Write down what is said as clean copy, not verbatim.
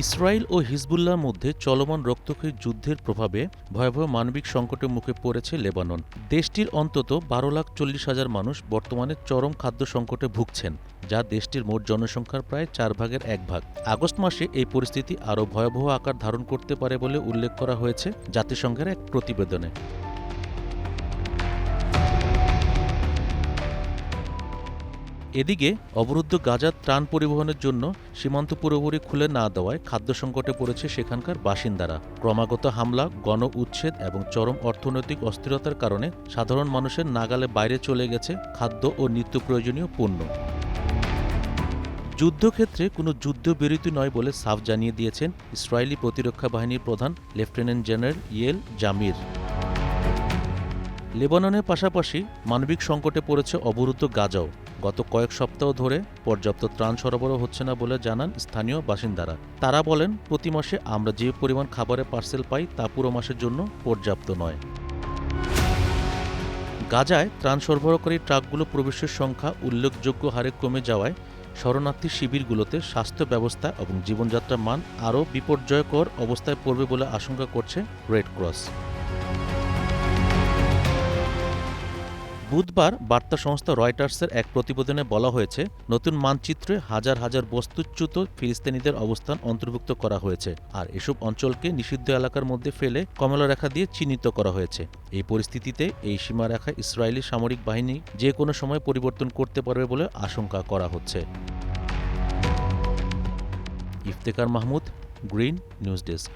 Israel ও হিজবুল্লাহর মধ্যে চলমান রক্তক্ষয়ী যুদ্ধের প্রভাবে ভয়াবহ মানবিক সংকটের মুখে পড়েছে লেবানন। দেশটির অন্তত ১২,৪০,০০০ মানুষ বর্তমানে চরম খাদ্য সংকটে ভুগছেন, যা দেশটির মোট জনসংখ্যার প্রায় ৪ ভাগের ১ ভাগ। আগস্ট মাসে এই পরিস্থিতি আরও ভয়াবহ আকার ধারণ করতে পারে বলে উল্লেখ করা হয়েছে জাতিসংঘের এক প্রতিবেদনে। এদিকে অবরুদ্ধ গাজার ত্রাণ পরিবহনের জন্য সীমান্ত পুরোপুরি খুলে না দেওয়ায় খাদ্য সংকটে পড়েছে সেখানকার বাসিন্দারা। ক্রমাগত হামলা, গণ উচ্ছেদ এবং চরম অর্থনৈতিক অস্থিরতার কারণে সাধারণ মানুষের নাগালে বাইরে চলে গেছে খাদ্য ও নিত্য প্রয়োজনীয় পণ্য। যুদ্ধক্ষেত্রে কোনো যুদ্ধবিরতি নয় বলে সাফ জানিয়ে দিয়েছেন ইসরায়েলি প্রতিরক্ষা বাহিনীর প্রধান লেফটেন্যান্ট জেনারেল ইয়েল জামির। লেবাননের পাশাপাশি মানবিক সংকটে পড়েছে অবরুদ্ধ গাজাও। গত কয়েক সপ্তাহ ধরে পর্যাপ্ত ত্রাণ সরবরাহ হচ্ছে না বলে জানান স্থানীয় বাসিন্দারা। তারা বলেন, প্রতি মাসে আমরা যে পরিমাণ খাবারের পার্সেল পাই তা পুরো মাসের জন্য পর্যাপ্ত নয়। গাজায় ত্রাণ সরবরাহকারী ট্রাকগুলো প্রবেশের সংখ্যা উল্লেখযোগ্য হারে কমে যাওয়ায় শরণার্থী শিবিরগুলোতে স্বাস্থ্য ব্যবস্থা এবং জীবনযাত্রার মান আরও বিপর্যয়কর অবস্থায় পড়বে বলে আশঙ্কা করছে রেড ক্রস। বুধবার বার্তা সংস্থা রয়টার্সের এক প্রতিবেদনে বলা হয়েছে, নতুন মানচিত্রে হাজার হাজার বস্তুচ্যুত ফিলিস্তিনিদের অবস্থান অন্তর্ভুক্ত করা হয়েছে, আর এসব অঞ্চলকে নিষিদ্ধ এলাকার মধ্যে ফেলে কমলারেখা দিয়ে চিহ্নিত করা হয়েছে। এই পরিস্থিতিতে এই সীমারেখা ইসরায়েলি সামরিক বাহিনী যে কোনো সময় পরিবর্তন করতে পারবে বলে আশঙ্কা করা হচ্ছে। Iftekhar Mahmud, green news desk.